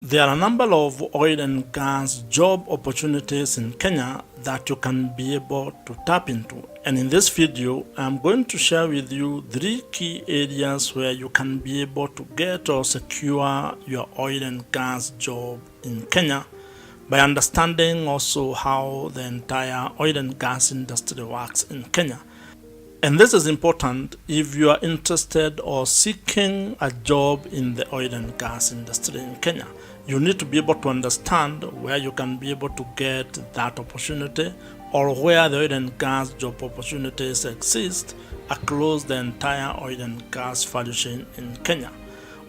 There are a number of oil and gas job opportunities in Kenya that you can be able to tap into. And in this video, I'm going to share with you 3 key areas where you can be able to get or secure your oil and gas job in Kenya by understanding also how the entire oil and gas industry works in Kenya. And this is important if you are interested or seeking a job in the oil and gas industry in Kenya. You need to be able to understand where you can be able to get that opportunity or where the oil and gas job opportunities exist across the entire oil and gas value chain in Kenya.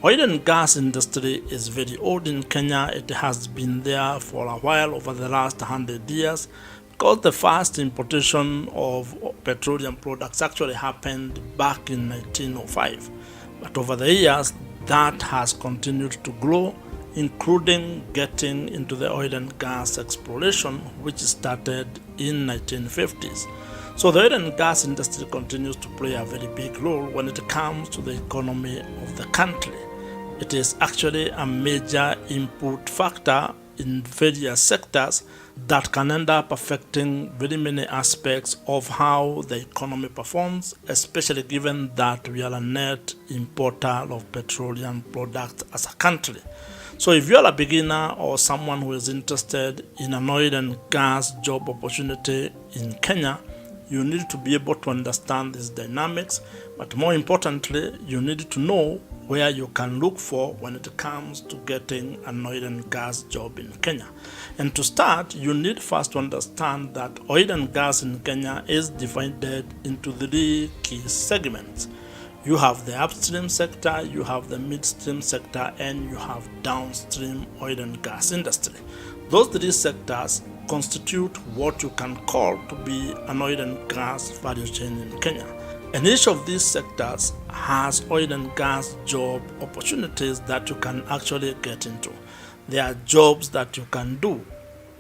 Oil and gas industry is very old in Kenya. It has been there for a while, over the last 100 years. Because the first importation of petroleum products actually happened back in 1905. But over the years, that has continued to grow, including getting into the oil and gas exploration, which started in 1950s. So the oil and gas industry continues to play a very big role when it comes to the economy of the country. It is actually a major input factor in various sectors that can end up affecting very many aspects of how the economy performs, especially given that we are a net importer of petroleum products as a country. So if you are a beginner or someone who is interested in an oil and gas job opportunity in Kenya, you need to be able to understand these dynamics, but more importantly, you need to know where you can look for when it comes to getting an oil and gas job in Kenya. And to start, you need first to understand that oil and gas in Kenya is divided into 3 key segments. You have the upstream sector, you have the midstream sector, and you have downstream oil and gas industry. Those 3 sectors constitute what you can call to be an oil and gas value chain in Kenya. And each of these sectors has oil and gas job opportunities that you can actually get into. There are jobs that you can do.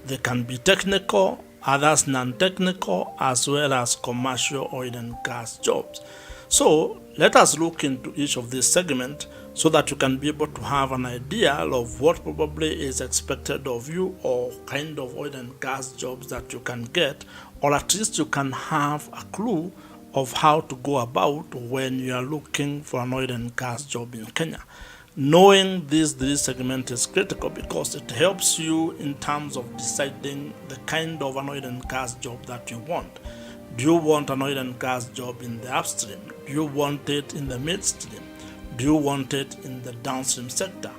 They can be technical, others non-technical, as well as commercial oil and gas jobs. So let us look into each of these segments so that you can be able to have an idea of what probably is expected of you or kind of oil and gas jobs that you can get, or at least you can have a clue of how to go about when you are looking for an oil and gas job in Kenya. Knowing these 3 segments is critical because it helps you in terms of deciding the kind of an oil and gas job that you want. Do you want an oil and gas job in the upstream? Do you want it in the midstream? Do you want it in the downstream sector?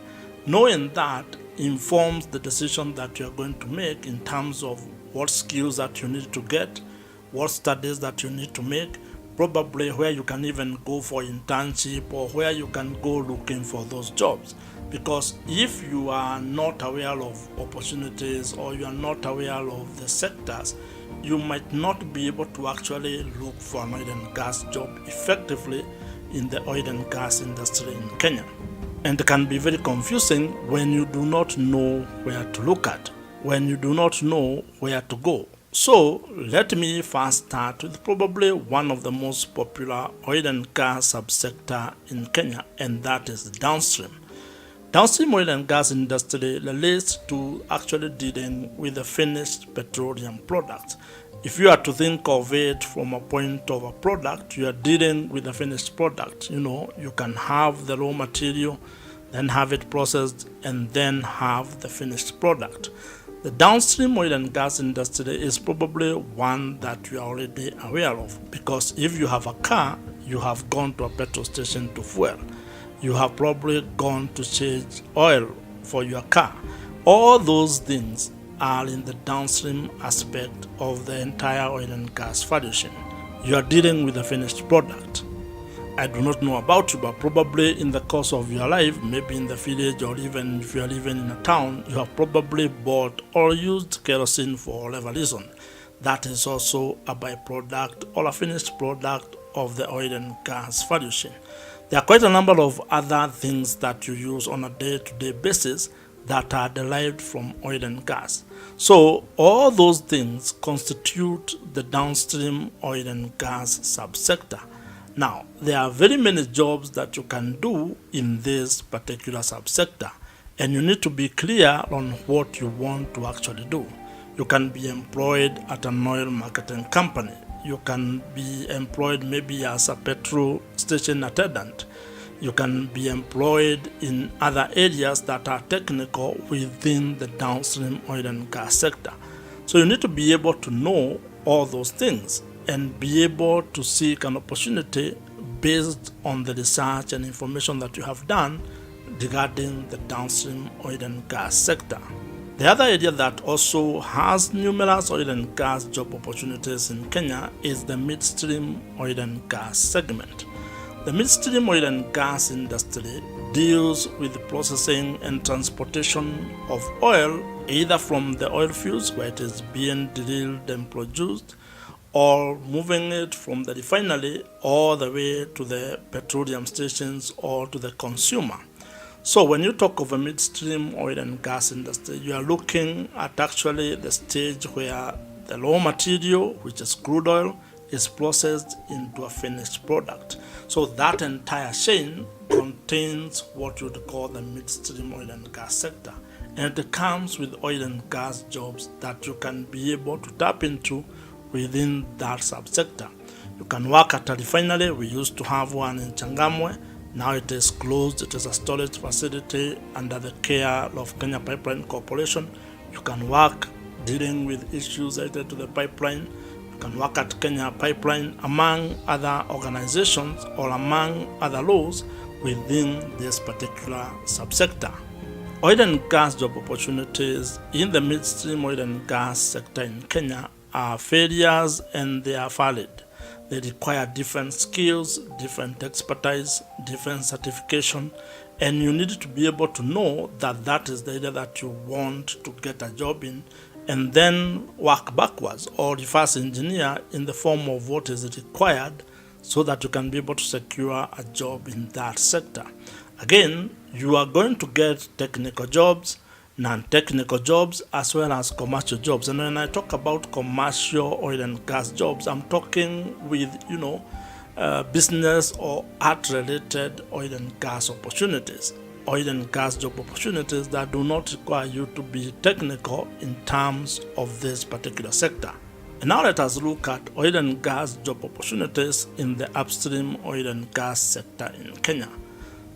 Knowing that informs the decision that you are going to make in terms of what skills that you need to get, what studies that you need to make, probably where you can even go for internship or where you can go looking for those jobs. Because if you are not aware of opportunities or you are not aware of the sectors, you might not be able to actually look for an oil and gas job effectively in the oil and gas industry in Kenya. And it can be very confusing when you do not know where to look at, when you do not know where to go. So let me first start with probably one of the most popular oil and gas subsector in Kenya, and that is downstream. Downstream oil and gas industry relates to actually dealing with the finished petroleum products. If you are to think of it from a point of a product, you are dealing with a finished product. You can have the raw material, then have it processed, and then have the finished product. The downstream oil and gas industry is probably one that you are already aware of, because if you have a car, you have gone to a petrol station to fuel. You have probably gone to change oil for your car. All those things are in the downstream aspect of the entire oil and gas value chain. You are dealing with a finished product. I do not know about you, but probably in the course of your life, maybe in the village or even if you are living in a town, you have probably bought or used kerosene for whatever reason. That is also a byproduct or a finished product of the oil and gas value chain. There are quite a number of other things that you use on a day-to-day basis that are derived from oil and gas. So all those things constitute the downstream oil and gas subsector. Now, there are very many jobs that you can do in this particular subsector, and you need to be clear on what you want to actually do. You can be employed at an oil marketing company. You can be employed maybe as a petrol station attendant. You can be employed in other areas that are technical within the downstream oil and gas sector. So you need to be able to know all those things and be able to seek an opportunity based on the research and information that you have done regarding the downstream oil and gas sector. The other area that also has numerous oil and gas job opportunities in Kenya is the midstream oil and gas segment. The midstream oil and gas industry deals with the processing and transportation of oil, either from the oil fields where it is being drilled and produced, or moving it from the refinery all the way to the petroleum stations or to the consumer. So when you talk of a midstream oil and gas industry, you are looking at actually the stage where the raw material, which is crude oil, is processed into a finished product. So that entire chain contains what you would call the midstream oil and gas sector. And it comes with oil and gas jobs that you can be able to tap into within that subsector. You can work at a refinery. We used to have one in Changamwe. Now it is closed. It is a storage facility under the care of Kenya Pipeline Corporation. You can work dealing with issues related to the pipeline. You can work at Kenya Pipeline, among other organizations or among other laws within this particular subsector. Oil and gas job opportunities in the midstream oil and gas sector in Kenya are various and they are valid. They require different skills, different expertise, different certification, and you need to be able to know that that is the area that you want to get a job in, and then work backwards or reverse engineer in the form of what is required so that you can be able to secure a job in that sector. Again, you are going to get technical jobs, non-technical jobs, as well as commercial jobs. And when I talk about commercial oil and gas jobs, I'm talking with, business or art-related oil and gas opportunities. Oil and gas job opportunities that do not require you to be technical in terms of this particular sector. And now let us look at oil and gas job opportunities in the upstream oil and gas sector in Kenya.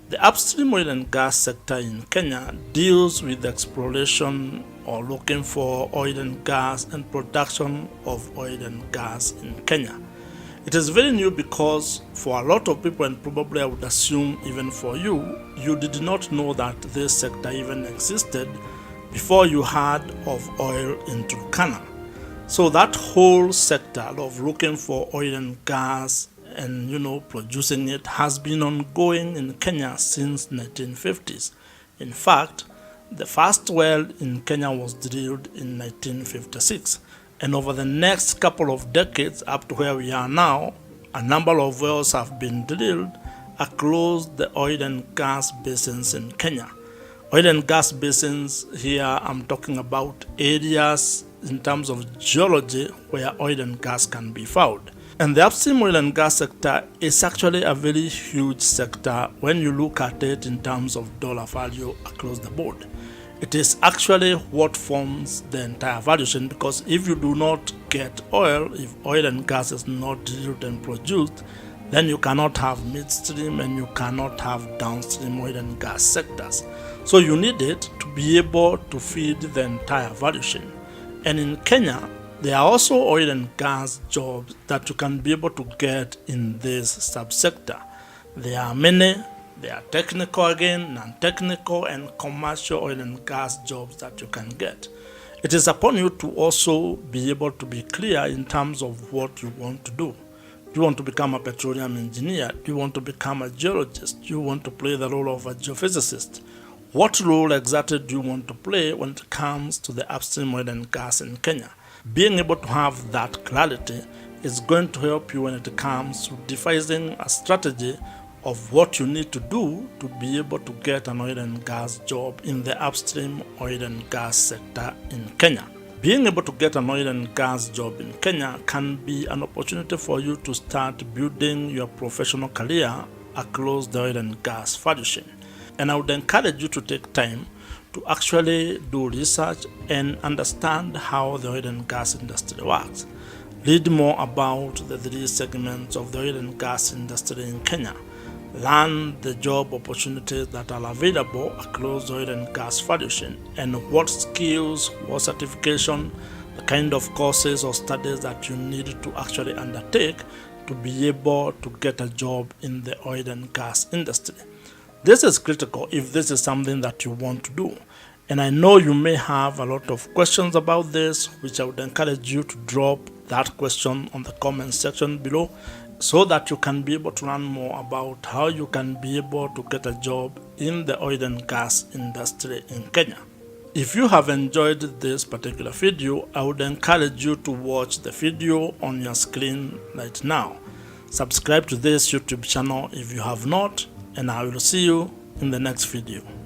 The upstream oil and gas sector in Kenya deals with the exploration or looking for oil and gas and production of oil and gas in Kenya. It is very new because for a lot of people, and probably I would assume even for you, you did not know that this sector even existed before you heard of oil in Turkana. So that whole sector of looking for oil and gas and producing it has been ongoing in Kenya since 1950s. In fact, the first well in Kenya was drilled in 1956, and over the next couple of decades up to where we are now, a number of wells have been drilled across the oil and gas basins in Kenya. Oil and gas basins here, I'm talking about areas in terms of geology where oil and gas can be found. And the upstream oil and gas sector is actually a very huge sector when you look at it in terms of dollar value across the board. It is actually what forms the entire value chain, because if you do not get oil, if oil and gas is not drilled and produced, then you cannot have midstream and you cannot have downstream oil and gas sectors. So you need it to be able to feed the entire value chain. And in Kenya, there are also oil and gas jobs that you can be able to get in this subsector. There are many. There are technical again, non-technical, and commercial oil and gas jobs that you can get. It is upon you to also be able to be clear in terms of what you want to do. Do you want to become a petroleum engineer? Do you want to become a geologist? Do you want to play the role of a geophysicist? What role exactly do you want to play when it comes to the upstream oil and gas in Kenya? Being able to have that clarity is going to help you when it comes to devising a strategy of what you need to do to be able to get an oil and gas job in the upstream oil and gas sector in Kenya. Being able to get an oil and gas job in Kenya can be an opportunity for you to start building your professional career across the oil and gas value chain. And I would encourage you to take time to actually do research and understand how the oil and gas industry works. Read more about the three segments of the oil and gas industry in Kenya. Learn the job opportunities that are available across the oil and gas value chain, and what skills, what certification, the kind of courses or studies that you need to actually undertake to be able to get a job in the oil and gas industry. This is critical if this is something that you want to do. And I know you may have a lot of questions about this, which I would encourage you to drop that question on the comment section below so that you can be able to learn more about how you can be able to get a job in the oil and gas industry in Kenya. If you have enjoyed this particular video, I would encourage you to watch the video on your screen right now. Subscribe to this YouTube channel if you have not, and I will see you in the next video.